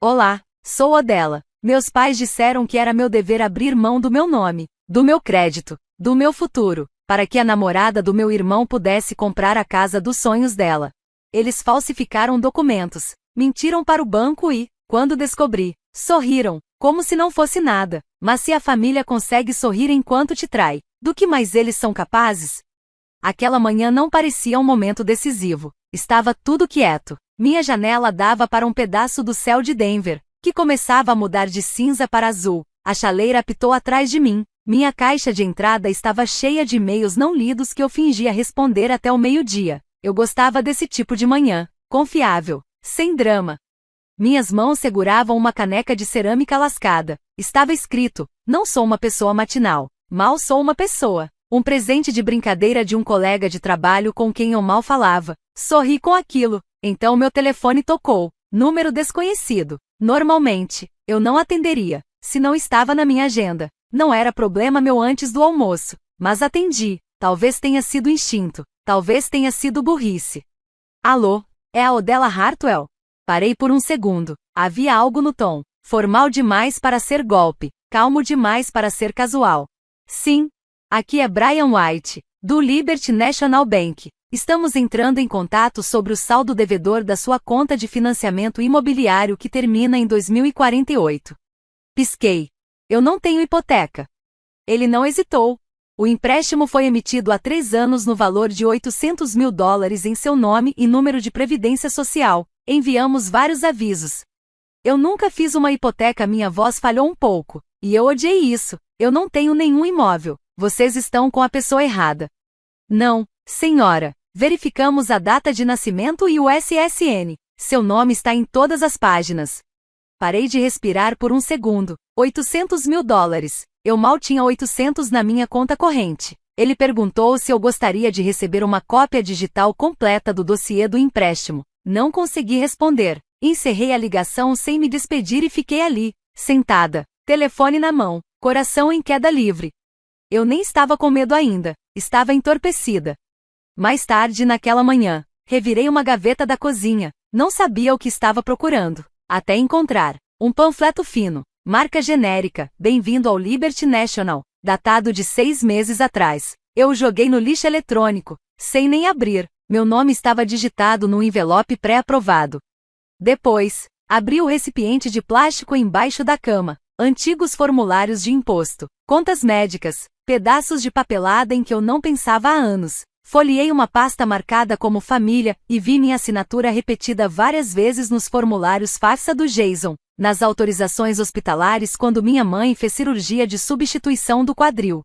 Olá, sou Odela. Meus pais disseram que era meu dever abrir mão do meu nome, do meu crédito, do meu futuro, para que a namorada do meu irmão pudesse comprar a casa dos sonhos dela. Eles falsificaram documentos, mentiram para o banco e, quando descobri, sorriram, como se não fosse nada. Mas se a família consegue sorrir enquanto te trai, do que mais eles são capazes? Aquela manhã não parecia um momento decisivo. Estava tudo quieto. Minha janela dava para um pedaço do céu de Denver, que começava a mudar de cinza para azul. A chaleira apitou atrás de mim. Minha caixa de entrada estava cheia de e-mails não lidos que eu fingia responder até o meio-dia. Eu gostava desse tipo de manhã, confiável, sem drama. Minhas mãos seguravam uma caneca de cerâmica lascada. Estava escrito: não sou uma pessoa matinal. Mal sou uma pessoa. Um presente de brincadeira de um colega de trabalho com quem eu mal falava. Sorri com aquilo. Então meu telefone tocou. Número desconhecido. Normalmente, eu não atenderia, se não estava na minha agenda. Não era problema meu antes do almoço. Mas atendi. Talvez tenha sido instinto. Talvez tenha sido burrice. Alô? É a Odela Hartwell? Parei por um segundo. Havia algo no tom. Formal demais para ser golpe. Calmo demais para ser casual. Sim. Aqui é Brian White, do Liberty National Bank. Estamos entrando em contato sobre o saldo devedor da sua conta de financiamento imobiliário que termina em 2048. Pisquei. Eu não tenho hipoteca. Ele não hesitou. O empréstimo foi emitido há 3 anos no valor de $800 mil em seu nome e número de previdência social. Enviamos vários avisos. Eu nunca fiz uma hipoteca, minha voz falhou um pouco. E eu odiei isso. Eu não tenho nenhum imóvel. Vocês estão com a pessoa errada. Não, senhora. Verificamos a data de nascimento e o SSN. Seu nome está em todas as páginas. Parei de respirar por um segundo. $800 mil. Eu mal tinha 800 na minha conta corrente. Ele perguntou se eu gostaria de receber uma cópia digital completa do dossiê do empréstimo. Não consegui responder. Encerrei a ligação sem me despedir e fiquei ali, sentada, telefone na mão, coração em queda livre. Eu nem estava com medo ainda, estava entorpecida. Mais tarde naquela manhã, revirei uma gaveta da cozinha, não sabia o que estava procurando, até encontrar um panfleto fino, marca genérica, bem-vindo ao Liberty National, datado de 6 meses atrás. Eu o joguei no lixo eletrônico, sem nem abrir. Meu nome estava digitado num envelope pré-aprovado. Depois, abri o recipiente de plástico embaixo da cama, antigos formulários de imposto, contas médicas, pedaços de papelada em que eu não pensava há anos. Folheei uma pasta marcada como família e vi minha assinatura repetida várias vezes nos formulários FAFSA do Jason, nas autorizações hospitalares quando minha mãe fez cirurgia de substituição do quadril.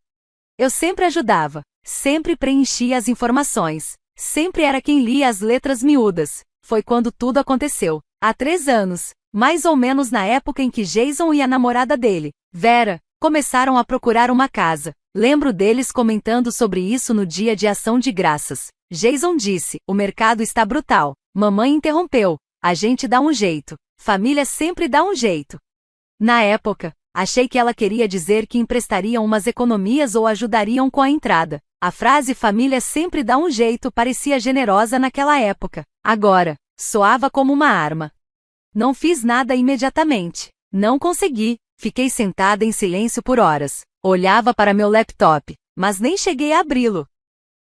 Eu sempre ajudava, sempre preenchia as informações, sempre era quem lia as letras miúdas. Foi quando tudo aconteceu, há 3 anos, mais ou menos na época em que Jason e a namorada dele, Vera, começaram a procurar uma casa. Lembro deles comentando sobre isso no dia de ação de graças. Jason disse: o mercado está brutal. Mamãe interrompeu: a gente dá um jeito. Família sempre dá um jeito. Na época, achei que ela queria dizer que emprestariam umas economias ou ajudariam com a entrada. A frase família sempre dá um jeito parecia generosa naquela época. Agora, soava como uma arma. Não fiz nada imediatamente. Não consegui. Fiquei sentada em silêncio por horas. Olhava para meu laptop, mas nem cheguei a abri-lo.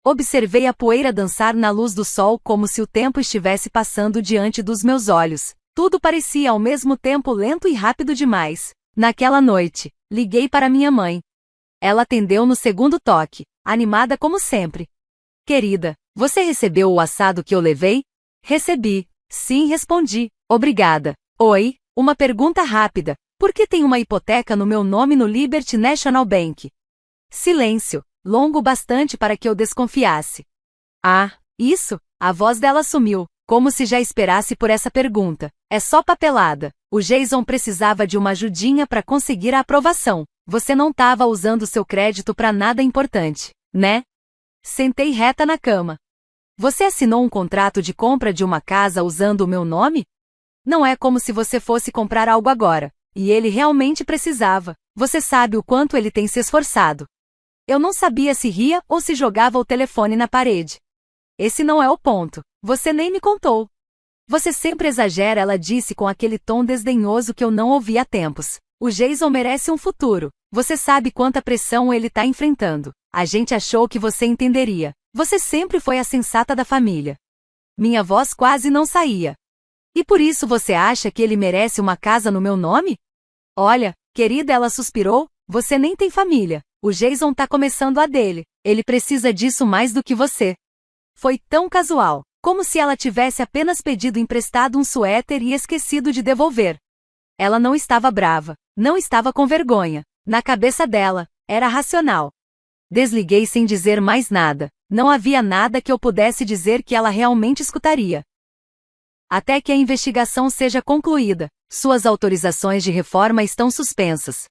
Observei a poeira dançar na luz do sol como se o tempo estivesse passando diante dos meus olhos. Tudo parecia ao mesmo tempo lento e rápido demais. Naquela noite, liguei para minha mãe. Ela atendeu no segundo toque, animada como sempre. Querida, você recebeu o assado que eu levei? Recebi. Sim, respondi. Obrigada. Oi, uma pergunta rápida. Por que tem uma hipoteca no meu nome no Liberty National Bank? Silêncio, longo bastante para que eu desconfiasse. Ah, isso? A voz dela sumiu, como se já esperasse por essa pergunta. É só papelada. O Jason precisava de uma ajudinha para conseguir a aprovação. Você não estava usando seu crédito para nada importante, né? Sentei reta na cama. Você assinou um contrato de compra de uma casa usando o meu nome? Não é como se você fosse comprar algo agora. E ele realmente precisava. Você sabe o quanto ele tem se esforçado. Eu não sabia se ria ou se jogava o telefone na parede. Esse não é o ponto. Você nem me contou. Você sempre exagera, ela disse com aquele tom desdenhoso que eu não ouvi há tempos. O Jason merece um futuro. Você sabe quanta pressão ele tá enfrentando. A gente achou que você entenderia. Você sempre foi a sensata da família. Minha voz quase não saía. E por isso você acha que ele merece uma casa no meu nome? Olha, querida, ela suspirou, você nem tem família. O Jason tá começando a dele. Ele precisa disso mais do que você. Foi tão casual, como se ela tivesse apenas pedido emprestado um suéter e esquecido de devolver. Ela não estava brava, não estava com vergonha. Na cabeça dela, era racional. Desliguei sem dizer mais nada. Não havia nada que eu pudesse dizer que ela realmente escutaria. Até que a investigação seja concluída, suas autorizações de reforma estão suspensas.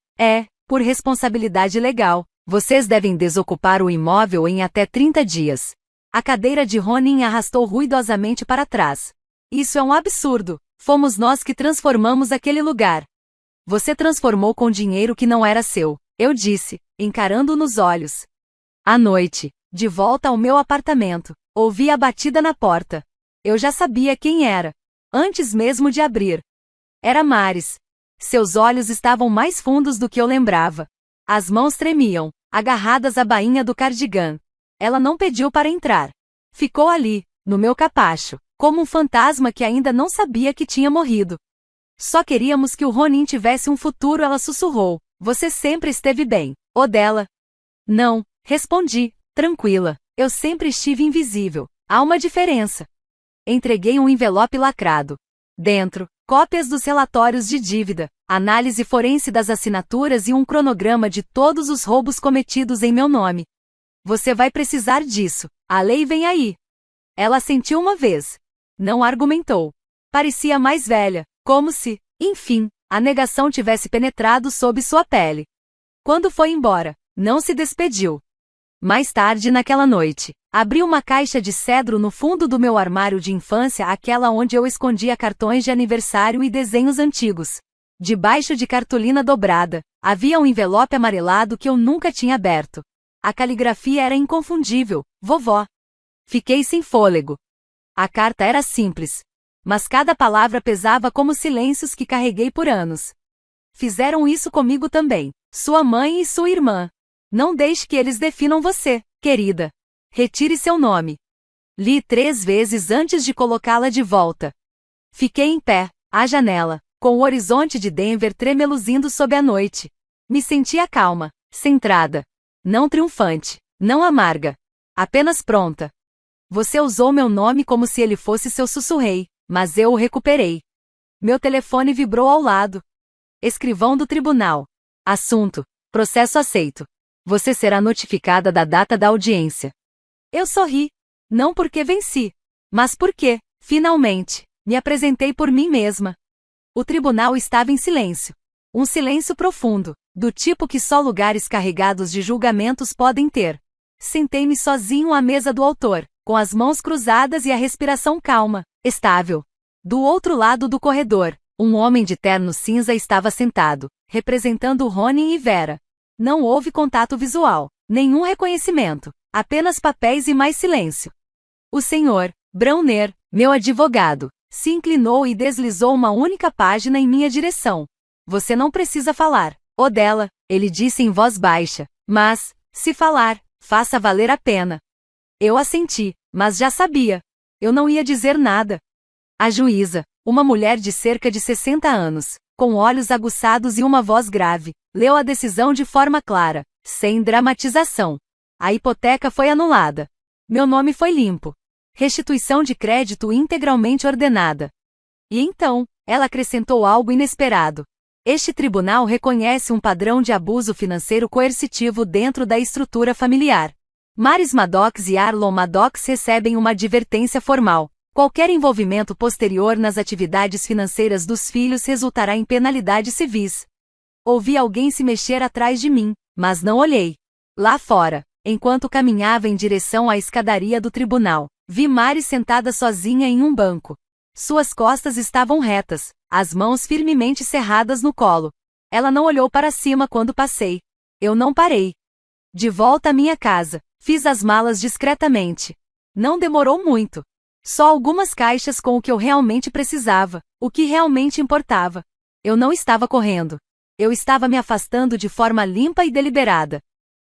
Por responsabilidade legal, vocês devem desocupar o imóvel em até 30 dias. A cadeira de Ronin arrastou ruidosamente para trás. Isso é um absurdo. Fomos nós que transformamos aquele lugar. Você transformou com dinheiro que não era seu, eu disse, encarando-o nos olhos. À noite, de volta ao meu apartamento, ouvi a batida na porta. Eu já sabia quem era, antes mesmo de abrir. Era Maris. Seus olhos estavam mais fundos do que eu lembrava. As mãos tremiam, agarradas à bainha do cardigã. Ela não pediu para entrar. Ficou ali, no meu capacho, como um fantasma que ainda não sabia que tinha morrido. Só queríamos que o Ronin tivesse um futuro, ela sussurrou. Você sempre esteve bem, Odella. Não, respondi, tranquila. Eu sempre estive invisível. Há uma diferença. Entreguei um envelope lacrado. Dentro, cópias dos relatórios de dívida, análise forense das assinaturas e um cronograma de todos os roubos cometidos em meu nome. Você vai precisar disso. A lei vem aí. Ela assentiu uma vez. Não argumentou. Parecia mais velha, como se, enfim, a negação tivesse penetrado sob sua pele. Quando foi embora, não se despediu. Mais tarde naquela noite, abri uma caixa de cedro no fundo do meu armário de infância, aquela onde eu escondia cartões de aniversário e desenhos antigos. Debaixo de cartolina dobrada, havia um envelope amarelado que eu nunca tinha aberto. A caligrafia era inconfundível, vovó. Fiquei sem fôlego. A carta era simples, mas cada palavra pesava como silêncios que carreguei por anos. Fizeram isso comigo também, sua mãe e sua irmã. Não deixe que eles definam você, querida. Retire seu nome. Li 3 vezes antes de colocá-la de volta. Fiquei em pé, à janela, com o horizonte de Denver tremeluzindo sob a noite. Me sentia calma, centrada. Não triunfante, não amarga. Apenas pronta. Você usou meu nome como se ele fosse seu sussurrei, mas eu o recuperei. Meu telefone vibrou ao lado. Escrivão do tribunal. Assunto: processo aceito. Você será notificada da data da audiência. Eu sorri. Não porque venci, mas porque, finalmente, me apresentei por mim mesma. O tribunal estava em silêncio. Um silêncio profundo, do tipo que só lugares carregados de julgamentos podem ter. Sentei-me sozinho à mesa do autor, com as mãos cruzadas e a respiração calma, estável. Do outro lado do corredor, um homem de terno cinza estava sentado, representando Ronin e Vera. Não houve contato visual, nenhum reconhecimento, apenas papéis e mais silêncio. O senhor, Browner, meu advogado, se inclinou e deslizou uma única página em minha direção. Você não precisa falar, Odella, ele disse em voz baixa, mas, se falar, faça valer a pena. Eu assenti, mas já sabia. Eu não ia dizer nada. A juíza, uma mulher de cerca de 60 anos, com olhos aguçados e uma voz grave, leu a decisão de forma clara, sem dramatização. A hipoteca foi anulada. Meu nome foi limpo. Restituição de crédito integralmente ordenada. E então, ela acrescentou algo inesperado. Este tribunal reconhece um padrão de abuso financeiro coercitivo dentro da estrutura familiar. Maris Maddox e Arlon Maddox recebem uma advertência formal. Qualquer envolvimento posterior nas atividades financeiras dos filhos resultará em penalidades civis. Ouvi alguém se mexer atrás de mim, mas não olhei. Lá fora, enquanto caminhava em direção à escadaria do tribunal, vi Maris sentada sozinha em um banco. Suas costas estavam retas, as mãos firmemente cerradas no colo. Ela não olhou para cima quando passei. Eu não parei. De volta à minha casa, fiz as malas discretamente. Não demorou muito. Só algumas caixas com o que eu realmente precisava, o que realmente importava. Eu não estava correndo. Eu estava me afastando de forma limpa e deliberada.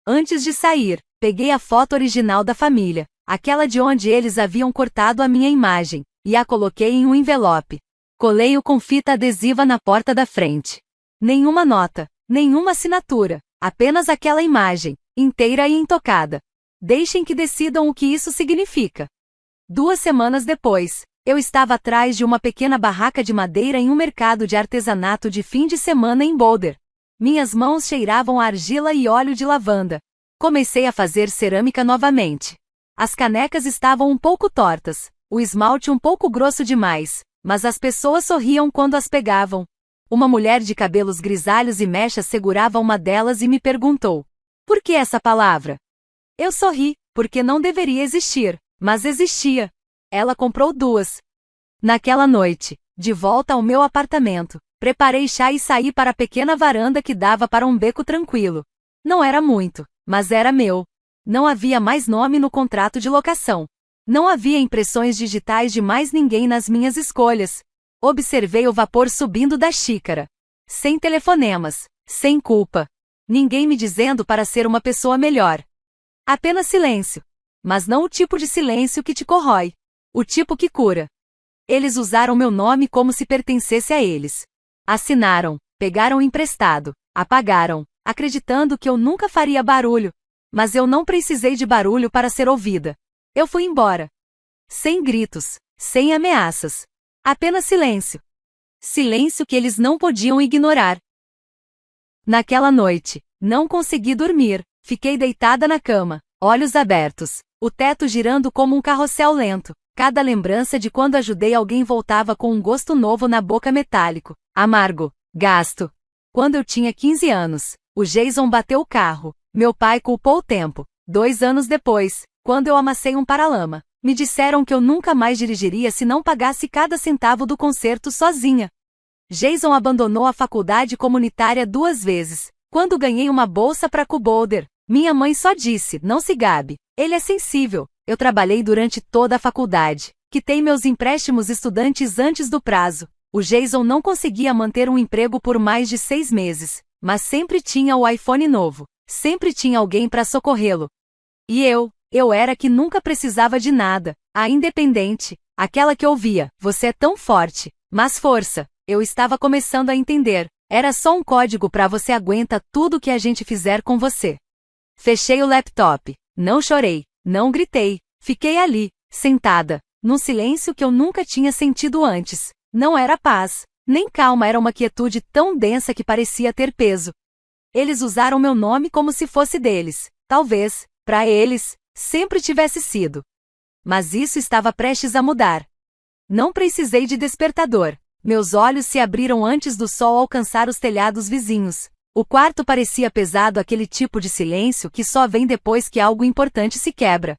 Antes de sair, peguei a foto original da família, aquela de onde eles haviam cortado a minha imagem, e a coloquei em um envelope. Colei-o com fita adesiva na porta da frente. Nenhuma nota, nenhuma assinatura, apenas aquela imagem, inteira e intocada. Deixem que decidam o que isso significa. 2 semanas depois, eu estava atrás de uma pequena barraca de madeira em um mercado de artesanato de fim de semana em Boulder. Minhas mãos cheiravam a argila e óleo de lavanda. Comecei a fazer cerâmica novamente. As canecas estavam um pouco tortas, o esmalte um pouco grosso demais, mas as pessoas sorriam quando as pegavam. Uma mulher de cabelos grisalhos e mechas segurava uma delas e me perguntou: "Por que essa palavra?" Eu sorri, porque não deveria existir, mas existia. Ela comprou 2. Naquela noite, de volta ao meu apartamento, preparei chá e saí para a pequena varanda que dava para um beco tranquilo. Não era muito, mas era meu. Não havia mais nome no contrato de locação. Não havia impressões digitais de mais ninguém nas minhas escolhas. Observei o vapor subindo da xícara. Sem telefonemas, sem culpa. Ninguém me dizendo para ser uma pessoa melhor. Apenas silêncio. Mas não o tipo de silêncio que te corrói. O tipo que cura. Eles usaram meu nome como se pertencesse a eles. Assinaram, pegaram emprestado, apagaram, acreditando que eu nunca faria barulho. Mas eu não precisei de barulho para ser ouvida. Eu fui embora. Sem gritos, sem ameaças. Apenas silêncio. Silêncio que eles não podiam ignorar. Naquela noite, não consegui dormir. Fiquei deitada na cama, olhos abertos, o teto girando como um carrossel lento. Cada lembrança de quando ajudei alguém voltava com um gosto novo na boca, metálico, amargo, gasto. Quando eu tinha 15 anos, o Jason bateu o carro. Meu pai culpou o tempo. 2 anos depois, quando eu amassei um paralama, me disseram que eu nunca mais dirigiria se não pagasse cada centavo do concerto sozinha. Jason abandonou a faculdade comunitária 2 vezes. Quando ganhei uma bolsa para Boulder, minha mãe só disse: "Não se gabe, ele é sensível." Eu trabalhei durante toda a faculdade. Quitei meus empréstimos estudantes antes do prazo. O Jason não conseguia manter um emprego por mais de 6 meses, mas sempre tinha o iPhone novo. Sempre tinha alguém para socorrê-lo. E eu era que nunca precisava de nada, a independente, aquela que ouvia: "Você é tão forte." Mas força, eu estava começando a entender, era só um código para "você aguenta tudo que a gente fizer com você." Fechei o laptop, não chorei, não gritei, fiquei ali, sentada, num silêncio que eu nunca tinha sentido antes. Não era paz, nem calma, era uma quietude tão densa que parecia ter peso. Eles usaram meu nome como se fosse deles. Talvez, para eles, sempre tivesse sido. Mas isso estava prestes a mudar. Não precisei de despertador. Meus olhos se abriram antes do sol alcançar os telhados vizinhos. O quarto parecia pesado, aquele tipo de silêncio que só vem depois que algo importante se quebra.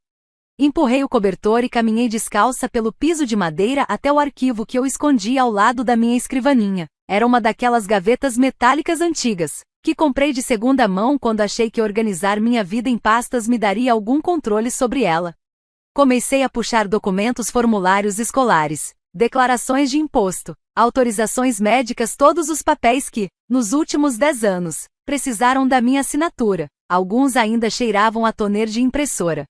Empurrei o cobertor e caminhei descalça pelo piso de madeira até o arquivo que eu escondi ao lado da minha escrivaninha. Era uma daquelas gavetas metálicas antigas, que comprei de segunda mão quando achei que organizar minha vida em pastas me daria algum controle sobre ela. Comecei a puxar documentos, formulários escolares, declarações de imposto, autorizações médicas, todos os papéis que, nos últimos 10 anos, precisaram da minha assinatura. Alguns ainda cheiravam a toner de impressora.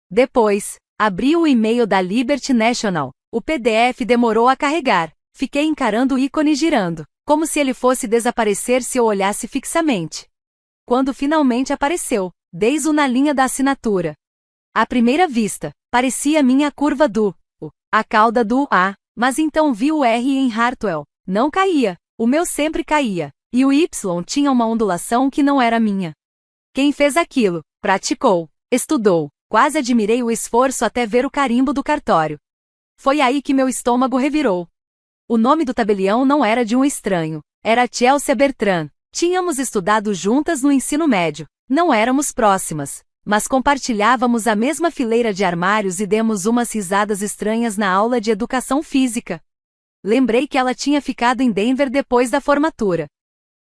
Depois, abri o e-mail da Liberty National. O PDF demorou a carregar. Fiquei encarando o ícone girando, como se ele fosse desaparecer se eu olhasse fixamente. Quando finalmente apareceu, dei-o na linha da assinatura. À primeira vista, parecia minha curva do U, a cauda do A, mas então vi o R em Hartwell. Não caía, o meu sempre caía, e o Y tinha uma ondulação que não era minha. Quem fez aquilo? Praticou, estudou, quase admirei o esforço até ver o carimbo do cartório. Foi aí que meu estômago revirou. O nome do tabelião não era de um estranho, era Chelsea Bertrand. Tínhamos estudado juntas no ensino médio, não éramos próximas, mas compartilhávamos a mesma fileira de armários e demos umas risadas estranhas na aula de educação física. Lembrei que ela tinha ficado em Denver depois da formatura.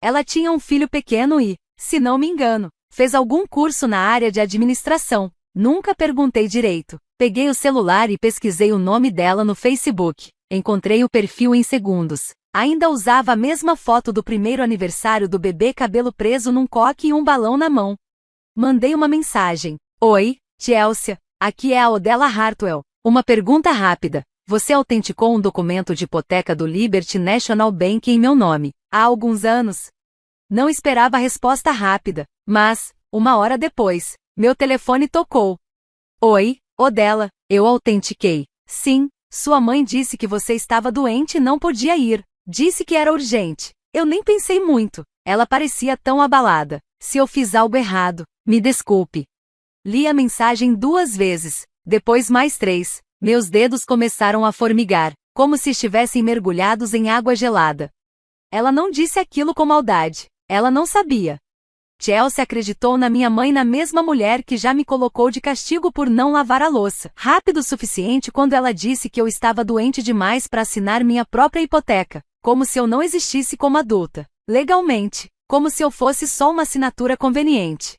Ela tinha um filho pequeno e, se não me engano, fez algum curso na área de administração. Nunca perguntei direito. Peguei o celular e pesquisei o nome dela no Facebook. Encontrei o perfil em segundos. Ainda usava a mesma foto do primeiro aniversário do bebê, cabelo preso num coque e um balão na mão. Mandei uma mensagem. Oi, Chelsea, aqui é a Odella Hartwell. Uma pergunta rápida. Você autenticou um documento de hipoteca do Liberty National Bank em meu nome, há alguns anos? Não esperava a resposta rápida, mas, 1 hora depois, meu telefone tocou. Oi, Odella, eu autentiquei. Sim, sua mãe disse que você estava doente e não podia ir. Disse que era urgente. Eu nem pensei muito. Ela parecia tão abalada. Se eu fiz algo errado, me desculpe. Li a mensagem 2 vezes, depois mais 3. Meus dedos começaram a formigar, como se estivessem mergulhados em água gelada. Ela não disse aquilo com maldade. Ela não sabia. Chelsea acreditou na minha mãe, na mesma mulher que já me colocou de castigo por não lavar a louça. Rápido o suficiente quando ela disse que eu estava doente demais para assinar minha própria hipoteca, como se eu não existisse como adulta, legalmente, como se eu fosse só uma assinatura conveniente.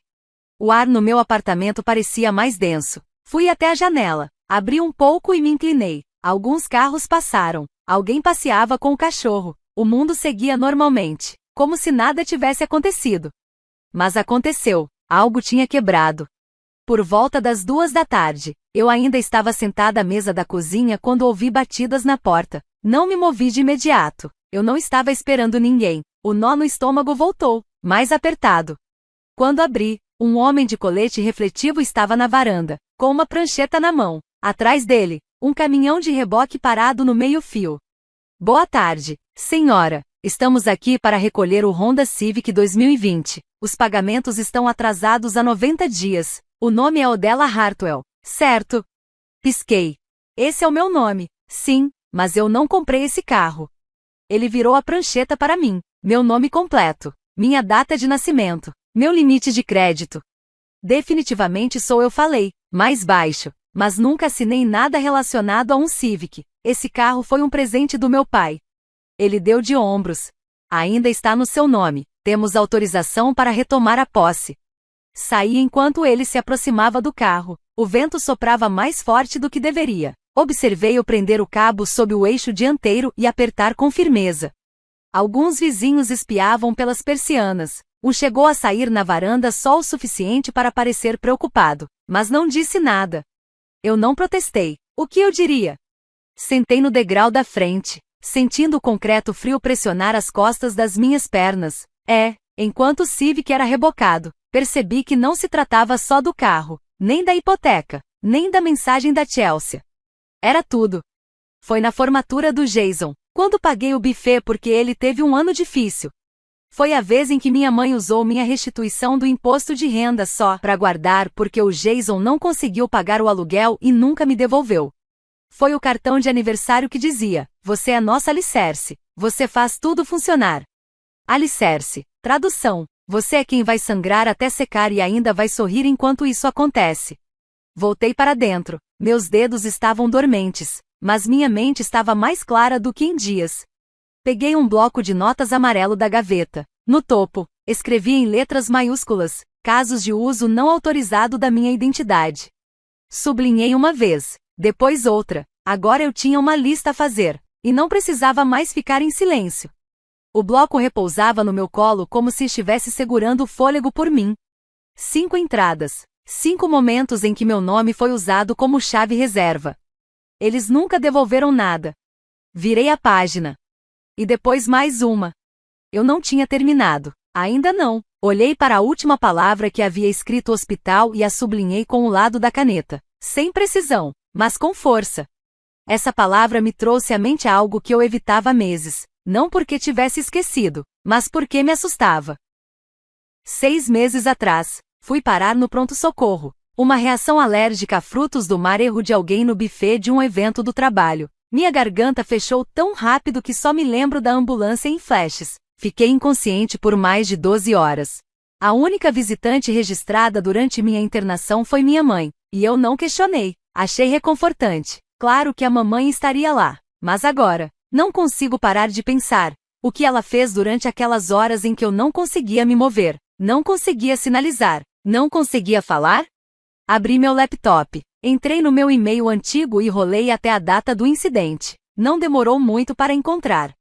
O ar no meu apartamento parecia mais denso. Fui até a janela, abri um pouco e me inclinei. Alguns carros passaram. Alguém passeava com o cachorro. O mundo seguia normalmente, como se nada tivesse acontecido. Mas aconteceu. Algo tinha quebrado. Por volta das 2 da tarde, eu ainda estava sentada à mesa da cozinha quando ouvi batidas na porta. Não me movi de imediato. Eu não estava esperando ninguém. O nó no estômago voltou, mais apertado. Quando abri, um homem de colete refletivo estava na varanda, com uma prancheta na mão. Atrás dele, um caminhão de reboque parado no meio-fio. Boa tarde, senhora. Estamos aqui para recolher o Honda Civic 2020. Os pagamentos estão atrasados há 90 dias. O nome é Odella Hartwell, certo? Pisquei. Esse é o meu nome. Sim, mas eu não comprei esse carro. Ele virou a prancheta para mim. Meu nome completo. Minha data de nascimento. Meu limite de crédito. Definitivamente sou eu, falei, mais baixo. Mas nunca assinei nada relacionado a um Civic. Esse carro foi um presente do meu pai. Ele deu de ombros. Ainda está no seu nome. Temos autorização para retomar a posse. Saí enquanto ele se aproximava do carro. O vento soprava mais forte do que deveria. Observei-o prender o cabo sob o eixo dianteiro e apertar com firmeza. Alguns vizinhos espiavam pelas persianas. Um chegou a sair na varanda só o suficiente para parecer preocupado, mas não disse nada. Eu não protestei. O que eu diria? Sentei no degrau da frente, sentindo o concreto frio pressionar as costas das minhas pernas. Enquanto o Civic era rebocado, percebi que não se tratava só do carro, nem da hipoteca, nem da mensagem da Chelsea. Era tudo. Foi na formatura do Jason, quando paguei o buffet porque ele teve um ano difícil. Foi a vez em que minha mãe usou minha restituição do imposto de renda só para guardar porque o Jason não conseguiu pagar o aluguel e nunca me devolveu. Foi o cartão de aniversário que dizia: "Você é nossa alicerce, você faz tudo funcionar." Alicerce, tradução: você é quem vai sangrar até secar e ainda vai sorrir enquanto isso acontece. Voltei para dentro, meus dedos estavam dormentes, mas minha mente estava mais clara do que em dias. Peguei um bloco de notas amarelo da gaveta. No topo, escrevi em letras maiúsculas: casos de uso não autorizado da minha identidade. Sublinhei uma vez, depois outra. Agora eu tinha uma lista a fazer, e não precisava mais ficar em silêncio. O bloco repousava no meu colo como se estivesse segurando o fôlego por mim. 5 entradas. 5 momentos em que meu nome foi usado como chave reserva. Eles nunca devolveram nada. Virei a página. E depois mais uma. Eu não tinha terminado. Ainda não. Olhei para a última palavra que havia escrito hospital e a sublinhei com o lado da caneta. Sem precisão, mas com força. Essa palavra me trouxe à mente algo que eu evitava há meses. Não porque tivesse esquecido, mas porque me assustava. 6 meses atrás, fui parar no pronto-socorro. Uma reação alérgica a frutos do mar, erro de alguém no buffet de um evento do trabalho. Minha garganta fechou tão rápido que só me lembro da ambulância em flashes. Fiquei inconsciente por mais de 12 horas. A única visitante registrada durante minha internação foi minha mãe, e eu não questionei. Achei reconfortante. Claro que a mamãe estaria lá, mas agora, não consigo parar de pensar. O que ela fez durante aquelas horas em que eu não conseguia me mover, não conseguia sinalizar, não conseguia falar? Abri meu laptop. Entrei no meu e-mail antigo e rolei até a data do incidente. Não demorou muito para encontrar.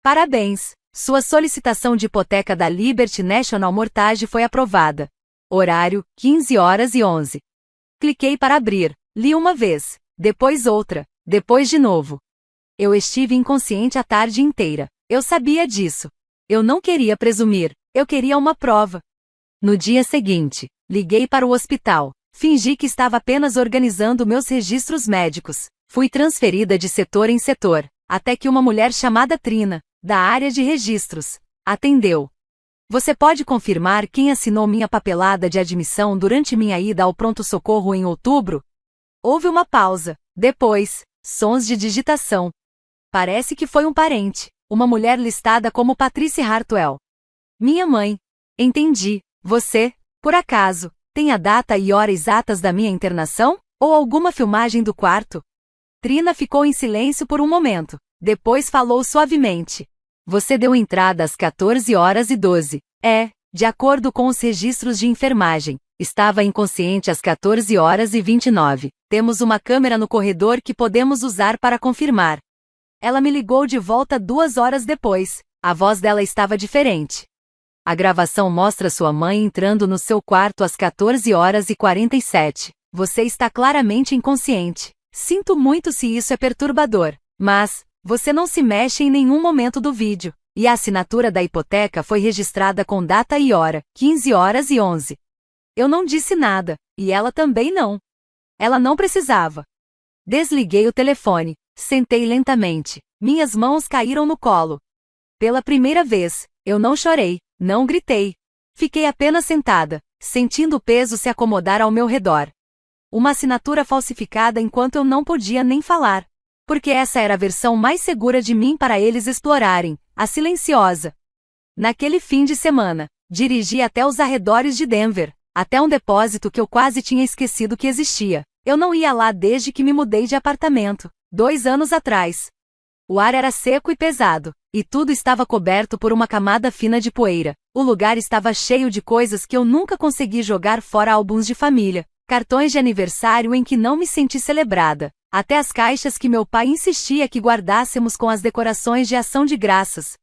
Parabéns! Sua solicitação de hipoteca da Liberty National Mortgage foi aprovada. Horário, 15h11. Cliquei para abrir. Li uma vez, depois outra, depois de novo. Eu estive inconsciente a tarde inteira. Eu sabia disso. Eu não queria presumir, eu queria uma prova. No dia seguinte, liguei para o hospital. Fingi que estava apenas organizando meus registros médicos. Fui transferida de setor em setor, até que uma mulher chamada Trina, da área de registros, atendeu. Você pode confirmar quem assinou minha papelada de admissão durante minha ida ao pronto-socorro em outubro? Houve uma pausa. Depois, sons de digitação. Parece que foi um parente, uma mulher listada como Patricia Hartwell. Minha mãe. Entendi. Você, por acaso, tem a data e hora exatas da minha internação? Ou alguma filmagem do quarto? Trina ficou em silêncio por um momento. Depois falou suavemente. Você deu entrada às 14h12. De acordo com os registros de enfermagem. Estava inconsciente às 14h29. Temos uma câmera no corredor que podemos usar para confirmar. Ela me ligou de volta 2 horas depois. A voz dela estava diferente. A gravação mostra sua mãe entrando no seu quarto às 14h47. Você está claramente inconsciente. Sinto muito se isso é perturbador, mas você não se mexe em nenhum momento do vídeo. E a assinatura da hipoteca foi registrada com data e hora, 15h11. Eu não disse nada, e ela também não. Ela não precisava. Desliguei o telefone, sentei lentamente. Minhas mãos caíram no colo. Pela primeira vez, eu não chorei, não gritei. Fiquei apenas sentada, sentindo o peso se acomodar ao meu redor. Uma assinatura falsificada enquanto eu não podia nem falar. Porque essa era a versão mais segura de mim para eles explorarem, a silenciosa. Naquele fim de semana, dirigi até os arredores de Denver, até um depósito que eu quase tinha esquecido que existia. Eu não ia lá desde que me mudei de apartamento, 2 anos atrás. O ar era seco e pesado, e tudo estava coberto por uma camada fina de poeira. O lugar estava cheio de coisas que eu nunca consegui jogar fora, álbuns de família, cartões de aniversário em que não me senti celebrada, até as caixas que meu pai insistia que guardássemos com as decorações de Ação de Graças.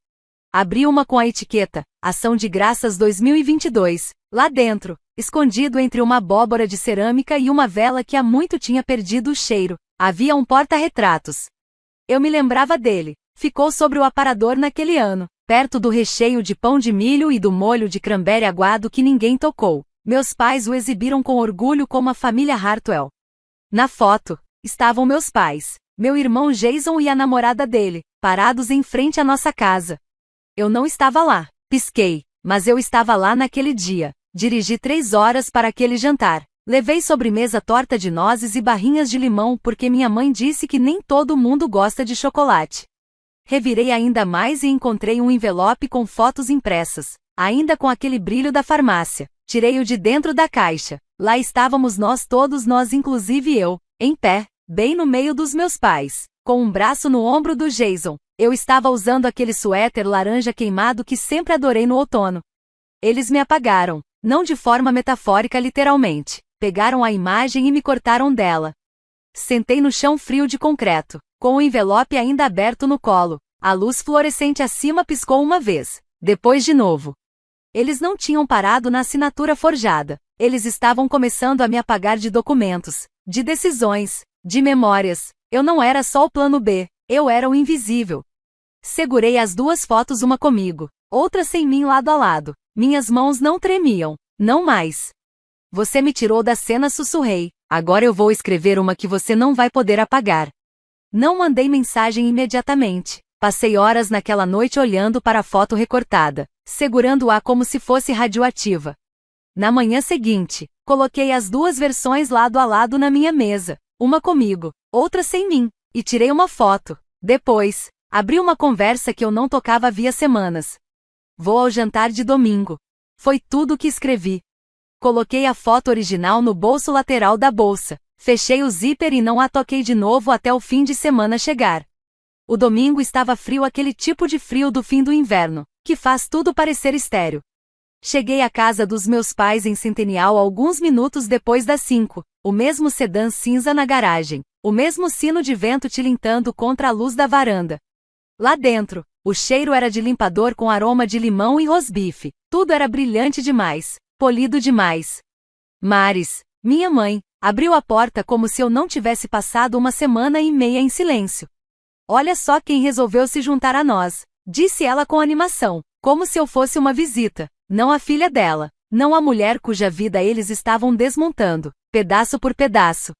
Abri uma com a etiqueta, Ação de Graças 2022, lá dentro, escondido entre uma abóbora de cerâmica e uma vela que há muito tinha perdido o cheiro, havia um porta-retratos. Eu me lembrava dele. Ficou sobre o aparador naquele ano, perto do recheio de pão de milho e do molho de cranberry aguado que ninguém tocou. Meus pais o exibiram com orgulho como a família Hartwell. Na foto, estavam meus pais, meu irmão Jason e a namorada dele, parados em frente à nossa casa. Eu não estava lá, pisquei, mas eu estava lá naquele dia. Dirigi 3 horas para aquele jantar. Levei sobremesa, torta de nozes e barrinhas de limão porque minha mãe disse que nem todo mundo gosta de chocolate. Revirei ainda mais e encontrei um envelope com fotos impressas, ainda com aquele brilho da farmácia. Tirei-o de dentro da caixa. Lá estávamos nós todos, nós inclusive eu, em pé, bem no meio dos meus pais, com um braço no ombro do Jason. Eu estava usando aquele suéter laranja queimado que sempre adorei no outono. Eles me apagaram, não de forma metafórica literalmente. Pegaram a imagem e me cortaram dela. Sentei no chão frio de concreto, com o envelope ainda aberto no colo. A luz fluorescente acima piscou uma vez, depois de novo. Eles não tinham parado na assinatura forjada. Eles estavam começando a me apagar de documentos, de decisões, de memórias. Eu não era só o plano B, eu era o invisível. Segurei as 2 fotos, uma comigo, outra sem mim, lado a lado. Minhas mãos não tremiam, não mais. Você me tirou da cena, sussurrei. Agora eu vou escrever uma que você não vai poder apagar. Não mandei mensagem imediatamente. Passei horas naquela noite olhando para a foto recortada, segurando-a como se fosse radioativa. Na manhã seguinte, coloquei as 2 versões lado a lado na minha mesa, uma comigo, outra sem mim, e tirei uma foto. Depois, abri uma conversa que eu não tocava havia semanas. Vou ao jantar de domingo. Foi tudo o que escrevi. Coloquei a foto original no bolso lateral da bolsa, fechei o zíper e não a toquei de novo até o fim de semana chegar. O domingo estava frio, aquele tipo de frio do fim do inverno, que faz tudo parecer estéril. Cheguei à casa dos meus pais em Centennial alguns minutos depois das 5, o mesmo sedã cinza na garagem, o mesmo sino de vento tilintando contra a luz da varanda. Lá dentro, o cheiro era de limpador com aroma de limão e rosbife, tudo era brilhante demais, polido demais. Maris, minha mãe, abriu a porta como se eu não tivesse passado uma semana e meia em silêncio. Olha só quem resolveu se juntar a nós, disse ela com animação, como se eu fosse uma visita, não a filha dela, não a mulher cuja vida eles estavam desmontando, pedaço por pedaço.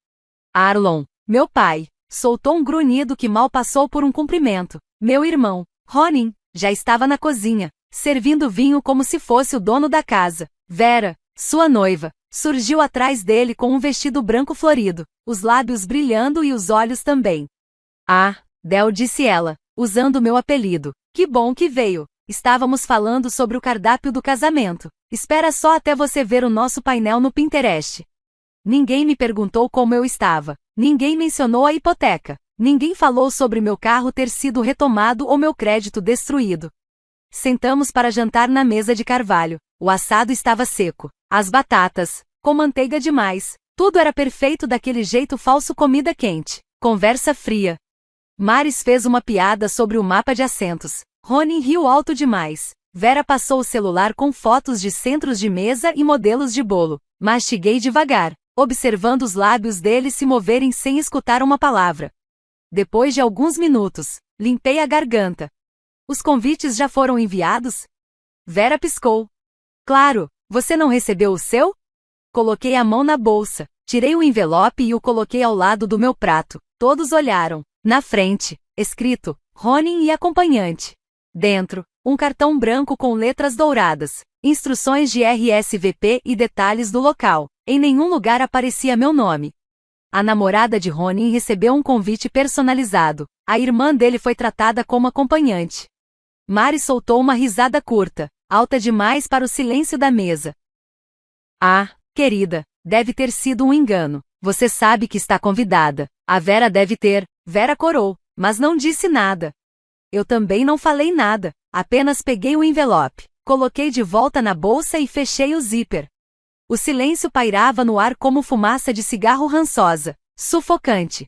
Arlon, meu pai, soltou um grunhido que mal passou por um cumprimento. Meu irmão, Ronin, já estava na cozinha, servindo vinho como se fosse o dono da casa. Vera, sua noiva, surgiu atrás dele com um vestido branco florido, os lábios brilhando e os olhos também. Ah, Del, disse ela, usando meu apelido. Que bom que veio. Estávamos falando sobre o cardápio do casamento. Espera só até você ver o nosso painel no Pinterest. Ninguém me perguntou como eu estava. Ninguém mencionou a hipoteca. Ninguém falou sobre meu carro ter sido retomado ou meu crédito destruído. Sentamos para jantar na mesa de carvalho. O assado estava seco. As batatas, com manteiga demais. Tudo era perfeito daquele jeito falso, comida quente. Conversa fria. Maris fez uma piada sobre o mapa de assentos. Ronin riu alto demais. Vera passou o celular com fotos de centros de mesa e modelos de bolo. Mastiguei devagar, observando os lábios dele se moverem sem escutar uma palavra. Depois de alguns minutos, limpei a garganta. Os convites já foram enviados? Vera piscou. Claro, você não recebeu o seu? Coloquei a mão na bolsa, tirei o envelope e o coloquei ao lado do meu prato. Todos olharam. Na frente, escrito, Ronin e acompanhante. Dentro, um cartão branco com letras douradas, instruções de RSVP e detalhes do local. Em nenhum lugar aparecia meu nome. A namorada de Ronin recebeu um convite personalizado. A irmã dele foi tratada como acompanhante. Mari soltou uma risada curta, alta demais para o silêncio da mesa. Ah, querida, deve ter sido um engano. Você sabe que está convidada. A Vera deve ter. Vera corou, mas não disse nada. Eu também não falei nada, apenas peguei o envelope, coloquei de volta na bolsa e fechei o zíper. O silêncio pairava no ar como fumaça de cigarro rançosa, sufocante.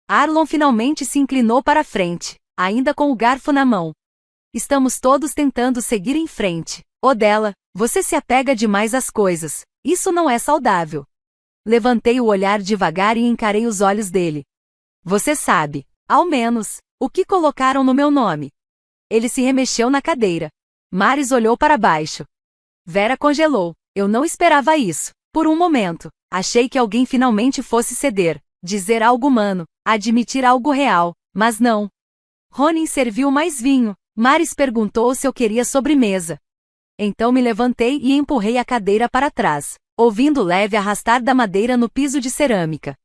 Arlon finalmente se inclinou para a frente, ainda com o garfo na mão. Estamos todos tentando seguir em frente. Della, você se apega demais às coisas. Isso não é saudável. Levantei o olhar devagar e encarei os olhos dele. Você sabe, ao menos, o que colocaram no meu nome. Ele se remexeu na cadeira. Maris olhou para baixo. Vera congelou. Eu não esperava isso. Por um momento, achei que alguém finalmente fosse ceder, dizer algo humano, admitir algo real, mas não. Ronin serviu mais vinho. Maris perguntou se eu queria sobremesa. Então me levantei e empurrei a cadeira para trás, ouvindo o leve arrastar da madeira no piso de cerâmica.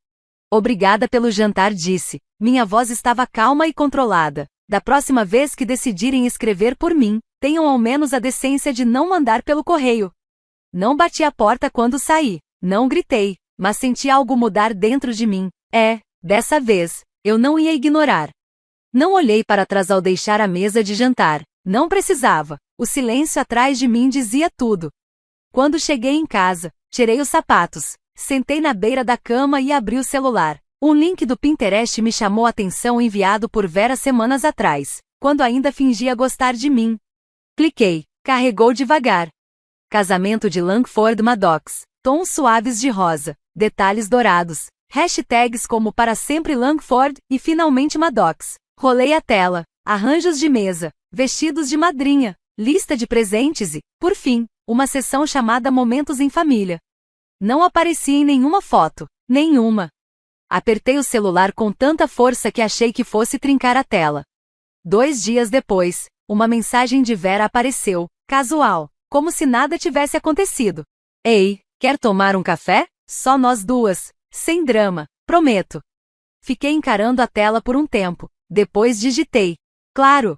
Obrigada pelo jantar, disse. Minha voz estava calma e controlada. Da próxima vez que decidirem escrever por mim, tenham ao menos a decência de não mandar pelo correio. Não bati a porta quando saí. Não gritei, mas senti algo mudar dentro de mim. Dessa vez, eu não ia ignorar. Não olhei para trás ao deixar a mesa de jantar. Não precisava. O silêncio atrás de mim dizia tudo. Quando cheguei em casa, tirei os sapatos. Sentei na beira da cama e abri o celular. Um link do Pinterest me chamou a atenção, enviado por Vera semanas atrás, quando ainda fingia gostar de mim. Cliquei. Carregou devagar. Casamento de Langford Maddox. Tons suaves de rosa. Detalhes dourados. Hashtags como para sempre Langford e finalmente Maddox. Rolei a tela. Arranjos de mesa. Vestidos de madrinha. Lista de presentes e, por fim, uma sessão chamada Momentos em Família. Não aparecia em nenhuma foto. Nenhuma. Apertei o celular com tanta força que achei que fosse trincar a tela. 2 dias depois, uma mensagem de Vera apareceu, casual, como se nada tivesse acontecido. Ei, quer tomar um café? Só nós duas, sem drama, prometo. Fiquei encarando a tela por um tempo, depois digitei. Claro.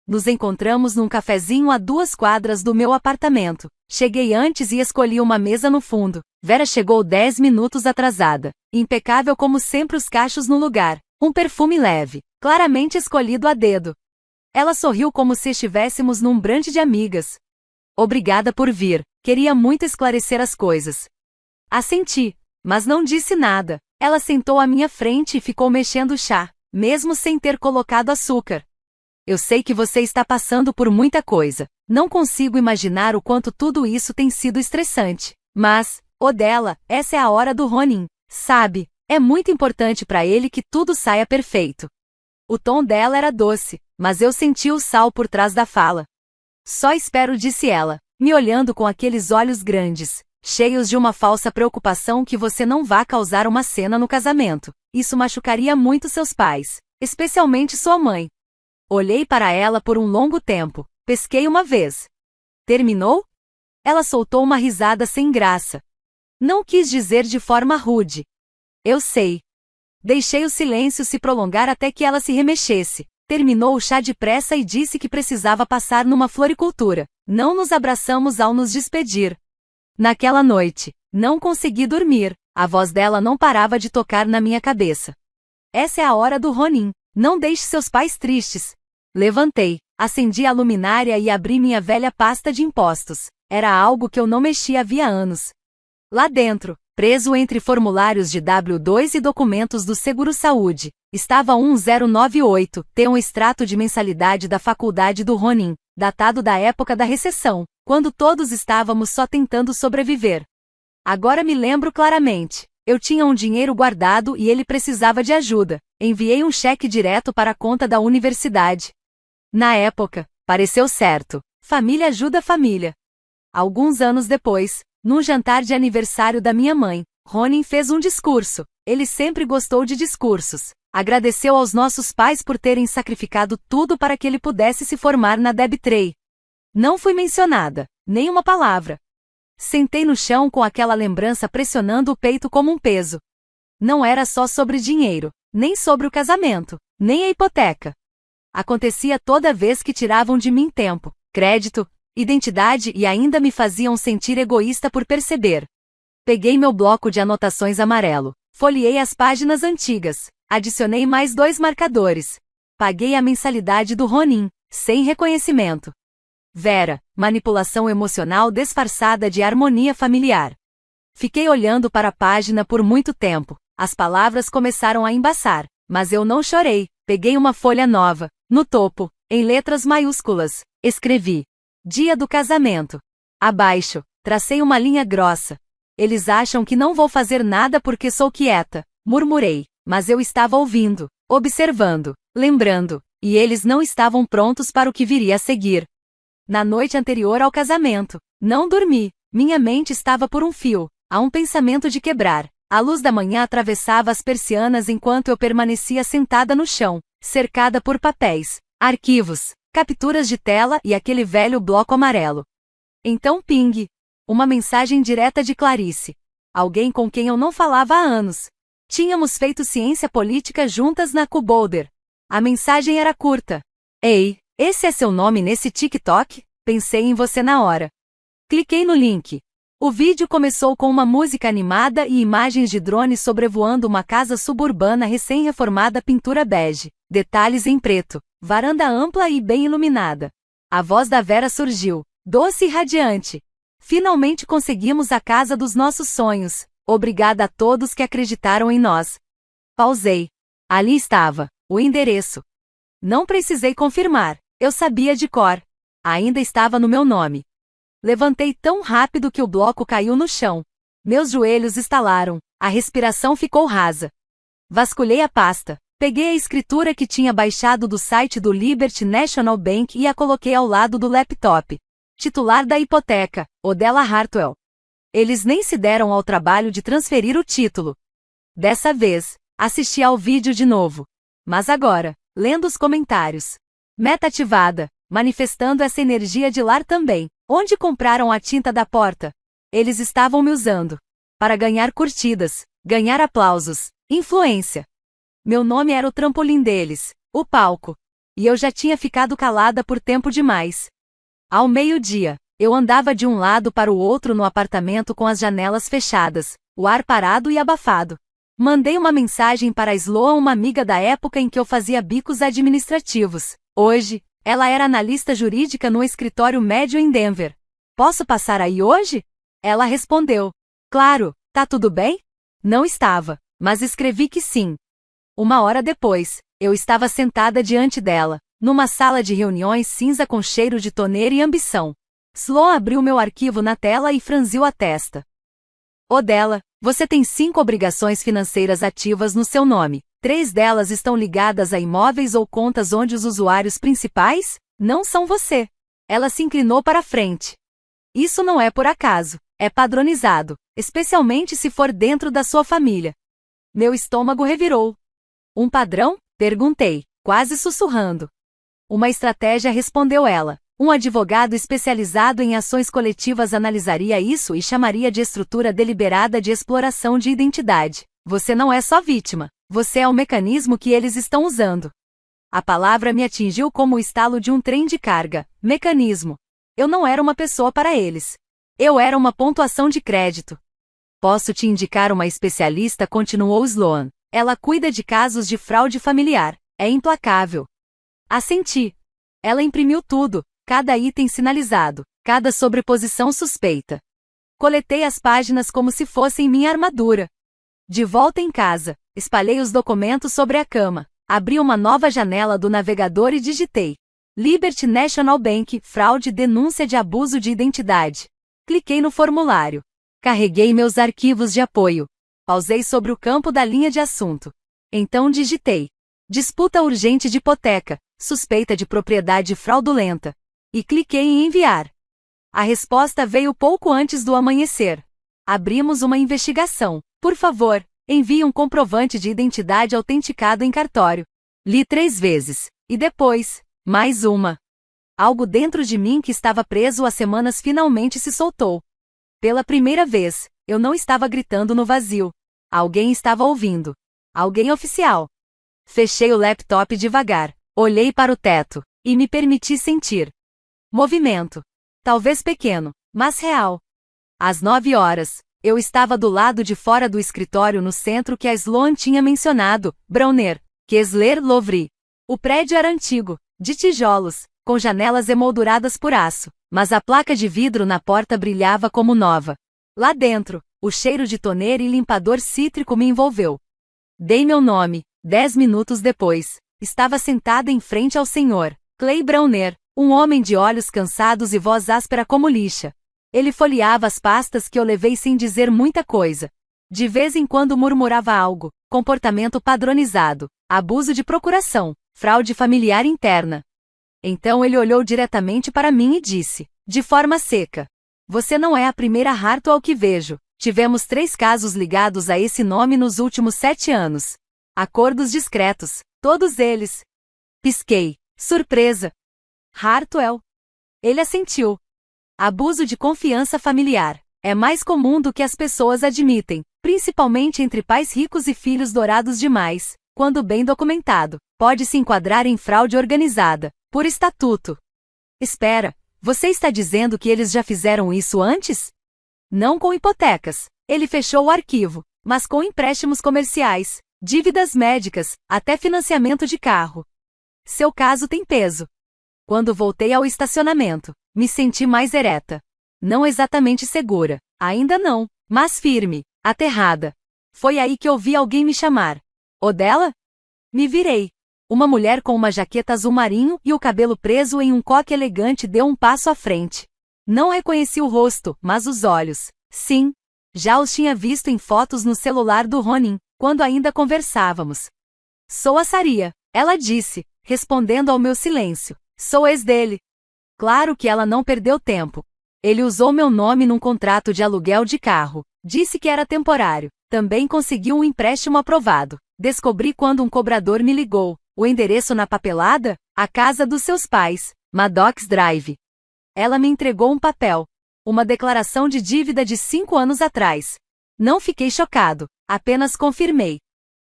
Nos encontramos num cafezinho a 2 quadras do meu apartamento. Cheguei antes e escolhi uma mesa no fundo. Vera chegou 10 minutos atrasada. Impecável como sempre, os cachos no lugar. Um perfume leve, claramente escolhido a dedo. Ela sorriu como se estivéssemos num brunch de amigas. Obrigada por vir. Queria muito esclarecer as coisas. Assenti, mas não disse nada. Ela sentou à minha frente e ficou mexendo o chá, mesmo sem ter colocado açúcar. Eu sei que você está passando por muita coisa. Não consigo imaginar o quanto tudo isso tem sido estressante. Mas, Odella, essa é a hora do Ronin, sabe? É muito importante para ele que tudo saia perfeito. O tom dela era doce, mas eu senti o sal por trás da fala. Só espero, disse ela, me olhando com aqueles olhos grandes, cheios de uma falsa preocupação que você não vá causar uma cena no casamento. Isso machucaria muito seus pais, especialmente sua mãe. Olhei para ela por um longo tempo, pesquei uma vez. Terminou? Ela soltou uma risada sem graça. Não quis dizer de forma rude. Eu sei. Deixei o silêncio se prolongar até que ela se remexesse. Terminou o chá depressa e disse que precisava passar numa floricultura. Não nos abraçamos ao nos despedir. Naquela noite, não consegui dormir. A voz dela não parava de tocar na minha cabeça. Essa é a hora do Ronin. Não deixe seus pais tristes. Levantei, acendi a luminária e abri minha velha pasta de impostos. Era algo que eu não mexia havia anos. Lá dentro, preso entre formulários de W2 e documentos do Seguro-Saúde, estava 1098, um extrato de mensalidade da faculdade do Ronin, datado da época da recessão, quando todos estávamos só tentando sobreviver. Agora me lembro claramente. Eu tinha um dinheiro guardado e ele precisava de ajuda. Enviei um cheque direto para a conta da universidade. Na época, pareceu certo. Família ajuda família. Alguns anos depois, num jantar de aniversário da minha mãe, Ronin fez um discurso. Ele sempre gostou de discursos. Agradeceu aos nossos pais por terem sacrificado tudo para que ele pudesse se formar na DebTray. Não fui mencionada, nem uma palavra. Sentei no chão com aquela lembrança pressionando o peito como um peso. Não era só sobre dinheiro, nem sobre o casamento, nem a hipoteca. Acontecia toda vez que tiravam de mim tempo, crédito, identidade e ainda me faziam sentir egoísta por perceber. Peguei meu bloco de anotações amarelo, folheei as páginas antigas, adicionei mais 2 marcadores. Paguei a mensalidade do Ronin, sem reconhecimento. Vera, manipulação emocional disfarçada de harmonia familiar. Fiquei olhando para a página por muito tempo. As palavras começaram a embaçar, mas eu não chorei. Peguei uma folha nova. No topo, em letras maiúsculas, escrevi: Dia do casamento. Abaixo, tracei uma linha grossa. Eles acham que não vou fazer nada porque sou quieta, murmurei, mas eu estava ouvindo, observando, lembrando, e eles não estavam prontos para o que viria a seguir. Na noite anterior ao casamento, não dormi, minha mente estava por um fio, a um pensamento de quebrar. A luz da manhã atravessava as persianas enquanto eu permanecia sentada no chão, cercada por papéis, arquivos, capturas de tela e aquele velho bloco amarelo. Então ping! Uma mensagem direta de Clarice. Alguém com quem eu não falava há anos. Tínhamos feito ciência política juntas na Cuboulder. A mensagem era curta. Ei, esse é seu nome nesse TikTok? Pensei em você na hora. Cliquei no link. O vídeo começou com uma música animada e imagens de drones sobrevoando uma casa suburbana recém-reformada, pintura bege, detalhes em preto, varanda ampla e bem iluminada. A voz da Vera surgiu, doce e radiante. Finalmente conseguimos a casa dos nossos sonhos. Obrigada a todos que acreditaram em nós. Pausei. Ali estava, o endereço. Não precisei confirmar, eu sabia de cor. Ainda estava no meu nome. Levantei tão rápido que o bloco caiu no chão. Meus joelhos estalaram, a respiração ficou rasa. Vasculhei a pasta, peguei a escritura que tinha baixado do site do Liberty National Bank e a coloquei ao lado do laptop. Titular da hipoteca, Odella Hartwell. Eles nem se deram ao trabalho de transferir o título. Dessa vez, assisti ao vídeo de novo. Mas agora, lendo os comentários. Meta ativada, manifestando essa energia de lar também. Onde compraram a tinta da porta? Eles estavam me usando. Para ganhar curtidas, ganhar aplausos, influência. Meu nome era o trampolim deles, o palco. E eu já tinha ficado calada por tempo demais. Ao meio-dia, eu andava de um lado para o outro no apartamento com as janelas fechadas, o ar parado e abafado. Mandei uma mensagem para a Sloan, uma amiga da época em que eu fazia bicos administrativos. Hoje, ela era analista jurídica no escritório médio em Denver. Posso passar aí hoje? Ela respondeu. Claro, tá tudo bem? Não estava, mas escrevi que sim. 1 hora depois, eu estava sentada diante dela, numa sala de reuniões cinza com cheiro de toner e ambição. Sloan abriu meu arquivo na tela e franziu a testa. Odella, você tem 5 obrigações financeiras ativas no seu nome. 3 delas estão ligadas a imóveis ou contas onde os usuários principais não são você. Ela se inclinou para a frente. Isso não é por acaso, é padronizado, especialmente se for dentro da sua família. Meu estômago revirou. Um padrão? Perguntei, quase sussurrando. Uma estratégia, respondeu ela. Um advogado especializado em ações coletivas analisaria isso e chamaria de estrutura deliberada de exploração de identidade. Você não é só vítima, você é o mecanismo que eles estão usando. A palavra me atingiu como o estalo de um trem de carga. Mecanismo. Eu não era uma pessoa para eles. Eu era uma pontuação de crédito. Posso te indicar uma especialista, continuou Sloan. Ela cuida de casos de fraude familiar. É implacável. Assenti. Ela imprimiu tudo, cada item sinalizado, cada sobreposição suspeita. Coletei as páginas como se fossem minha armadura. De volta em casa, espalhei os documentos sobre a cama, abri uma nova janela do navegador e digitei: Liberty National Bank, fraude, denúncia de abuso de identidade. Cliquei no formulário. Carreguei meus arquivos de apoio. Pausei sobre o campo da linha de assunto. Então digitei: disputa urgente de hipoteca, suspeita de propriedade fraudulenta. E cliquei em enviar. A resposta veio pouco antes do amanhecer. Abrimos uma investigação. Por favor, envie um comprovante de identidade autenticado em cartório. Li 3 vezes. E depois, mais uma. Algo dentro de mim que estava preso há semanas finalmente se soltou. Pela primeira vez, eu não estava gritando no vazio. Alguém estava ouvindo. Alguém oficial. Fechei o laptop devagar, olhei para o teto, e me permiti sentir. Movimento. Talvez pequeno, mas real. Às 9 horas, eu estava do lado de fora do escritório no centro que a Sloan tinha mencionado, Browner, Kessler Louvre. O prédio era antigo, de tijolos, com janelas emolduradas por aço, mas a placa de vidro na porta brilhava como nova. Lá dentro, o cheiro de toner e limpador cítrico me envolveu. Dei meu nome. 10 minutos depois, estava sentada em frente ao Sr. Clay Browner, um homem de olhos cansados e voz áspera como lixa. Ele folheava as pastas que eu levei sem dizer muita coisa. De vez em quando murmurava algo: comportamento padronizado, abuso de procuração, fraude familiar interna. Então ele olhou diretamente para mim e disse, de forma seca: você não é a primeira Hartwell que vejo. Tivemos 3 casos ligados a esse nome nos últimos 7 anos. Acordos discretos, todos eles. Pisquei, surpresa. Hartwell. Ele assentiu. Abuso de confiança familiar. É mais comum do que as pessoas admitem, principalmente entre pais ricos e filhos dourados demais. Quando bem documentado, pode se enquadrar em fraude organizada, por estatuto. Espera, você está dizendo que eles já fizeram isso antes? Não com hipotecas. Ele fechou o arquivo, mas com empréstimos comerciais, dívidas médicas, até financiamento de carro. Seu caso tem peso. Quando voltei ao estacionamento, me senti mais ereta. Não exatamente segura, ainda não, mas firme, aterrada. Foi aí que ouvi alguém me chamar. Odella? Me virei. Uma mulher com uma jaqueta azul marinho e o cabelo preso em um coque elegante deu um passo à frente. Não reconheci o rosto, mas os olhos. Sim. Já os tinha visto em fotos no celular do Ronin, quando ainda conversávamos. Sou a Saria, ela disse, respondendo ao meu silêncio. Sou ex dele. Claro que ela não perdeu tempo. Ele usou meu nome num contrato de aluguel de carro. Disse que era temporário. Também conseguiu um empréstimo aprovado. Descobri quando um cobrador me ligou. O endereço na papelada? A casa dos seus pais, Maddox Drive. Ela me entregou um papel. Uma declaração de dívida de 5 anos atrás. Não fiquei chocado, apenas confirmei.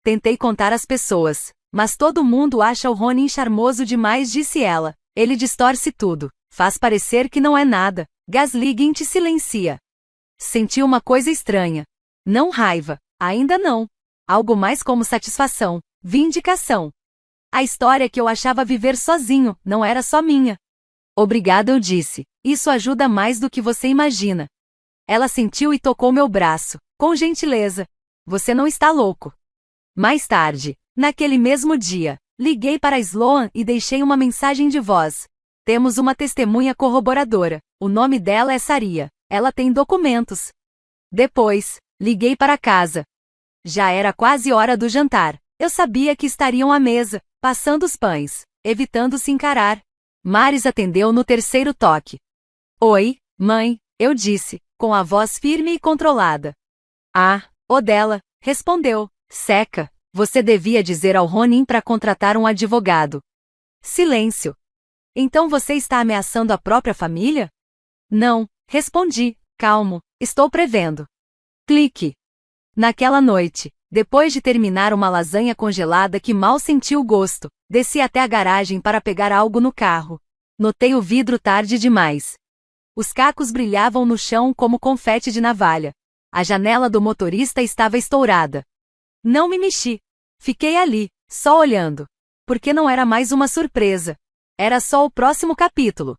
Tentei contar às pessoas, mas todo mundo acha o Ronin charmoso demais, disse ela. Ele distorce tudo, faz parecer que não é nada. Gaslighting te silencia. Senti uma coisa estranha. Não raiva, ainda não. Algo mais como satisfação, vindicação. A história que eu achava viver sozinho não era só minha. Obrigada, eu disse. Isso ajuda mais do que você imagina. Ela sentiu e tocou meu braço, com gentileza. Você não está louco. Mais tarde, naquele mesmo dia, liguei para Sloan e deixei uma mensagem de voz. Temos uma testemunha corroboradora. O nome dela é Saria. Ela tem documentos. Depois, liguei para casa. Já era quase hora do jantar. Eu sabia que estariam à mesa, passando os pães, evitando se encarar. Maris atendeu no terceiro toque. Oi, mãe, eu disse, com a voz firme e controlada. Ah, o dela, respondeu, seca. Você devia dizer ao Ronin para contratar um advogado. Silêncio. Então você está ameaçando a própria família? Não, respondi, calmo, estou prevendo. Clique. Naquela noite, depois de terminar uma lasanha congelada que mal senti o gosto, desci até a garagem para pegar algo no carro. Notei o vidro tarde demais. Os cacos brilhavam no chão como confete de navalha. A janela do motorista estava estourada. Não me mexi. Fiquei ali, só olhando. Porque não era mais uma surpresa. Era só o próximo capítulo.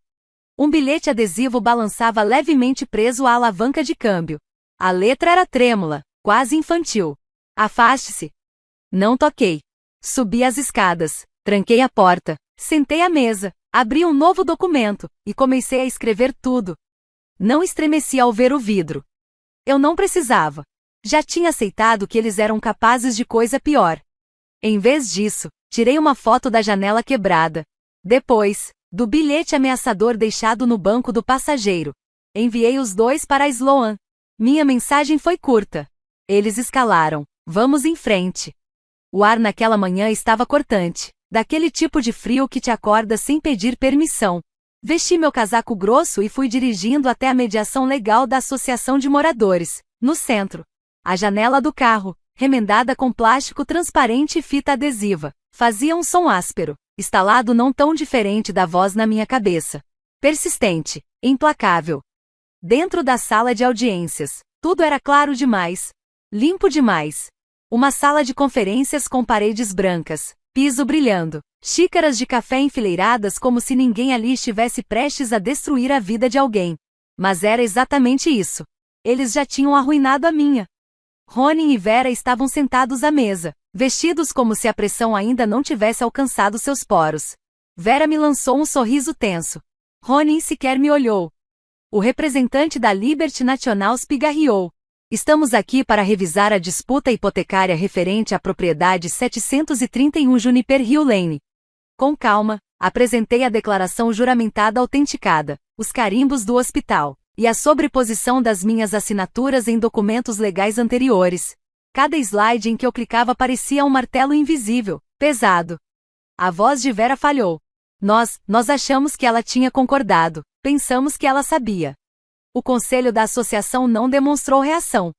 Um bilhete adesivo balançava levemente preso à alavanca de câmbio. A letra era trêmula, quase infantil. Afaste-se. Não toquei. Subi as escadas, tranquei a porta, sentei à mesa, abri um novo documento, e comecei a escrever tudo. Não estremeci ao ver o vidro. Eu não precisava. Já tinha aceitado que eles eram capazes de coisa pior. Em vez disso, tirei uma foto da janela quebrada. Depois, do bilhete ameaçador deixado no banco do passageiro. Enviei os dois para Sloan. Minha mensagem foi curta. Eles escalaram. Vamos em frente. O ar naquela manhã estava cortante, daquele tipo de frio que te acorda sem pedir permissão. Vesti meu casaco grosso e fui dirigindo até a mediação legal da Associação de Moradores, no centro. A janela do carro, remendada com plástico transparente e fita adesiva, fazia um som áspero, estalado não tão diferente da voz na minha cabeça. Persistente, implacável. Dentro da sala de audiências, tudo era claro demais, limpo demais. Uma sala de conferências com paredes brancas, piso brilhando, xícaras de café enfileiradas como se ninguém ali estivesse prestes a destruir a vida de alguém. Mas era exatamente isso. Eles já tinham arruinado a minha. Ronin e Vera estavam sentados à mesa, vestidos como se a pressão ainda não tivesse alcançado seus poros. Vera me lançou um sorriso tenso. Ronin sequer me olhou. O representante da Liberty National pigarreou. Estamos aqui para revisar a disputa hipotecária referente à propriedade 731 Juniper Hill Lane. Com calma, apresentei a declaração juramentada autenticada, os carimbos do hospital, e a sobreposição das minhas assinaturas em documentos legais anteriores. Cada slide em que eu clicava parecia um martelo invisível, pesado. A voz de Vera falhou. Nós achamos que ela tinha concordado, pensamos que ela sabia. O conselho da associação não demonstrou reação.